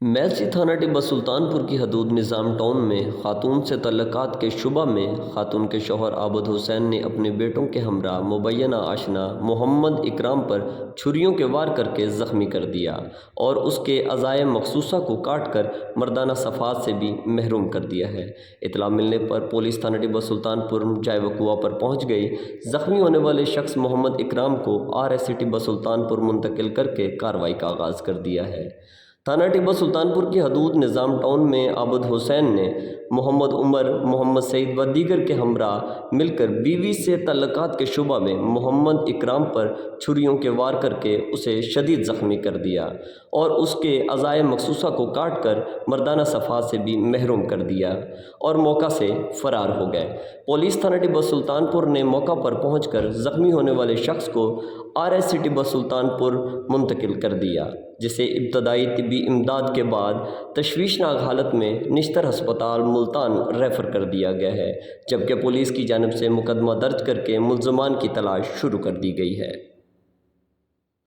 میلسی تھانہ ٹبہ سلطانپور کی حدود نظام ٹاؤن میں خاتون سے تعلقات کے شبہ میں خاتون کے شوہر عابد حسین نے اپنے بیٹوں کے ہمراہ مبینہ آشنا محمد اکرام پر چھریوں کے وار کر کے زخمی کر دیا اور اس کے اعضائے مخصوصہ کو کاٹ کر مردانہ صفات سے بھی محروم کر دیا ہے۔ اطلاع ملنے پر پولیس تھانہ ٹبہ سلطانپور جائے وقوع پر پہنچ گئی۔ زخمی ہونے والے شخص محمد اکرام کو RSC ٹبہ سلطانپور منتقل کر کے کارروائی کا آغاز کر دیا ہے۔ تھانہ ٹبہ سلطانپور کی حدود نظام ٹاؤن میں عابد حسین نے محمد عمر، محمد سعید و دیگر کے ہمراہ مل کر بیوی سے تعلقات کے شبہ میں محمد اکرام پر چھریوں کے وار کر کے اسے شدید زخمی کر دیا اور اس کے اعضائے مخصوصہ کو کاٹ کر مردانہ صفات سے بھی محروم کر دیا اور موقع سے فرار ہو گئے۔ پولیس تھانہ ٹبہ سلطانپور نے موقع پر پہنچ کر زخمی ہونے والے شخص کو RSC ٹبہ سلطانپور منتقل کر دیا، جسے ابتدائی طبی امداد کے بعد تشویشناک حالت میں نشتر ہسپتال ملتان ریفر کر دیا گیا ہے، جبکہ پولیس کی جانب سے مقدمہ درج کر کے ملزمان کی تلاش شروع کر دی گئی ہے۔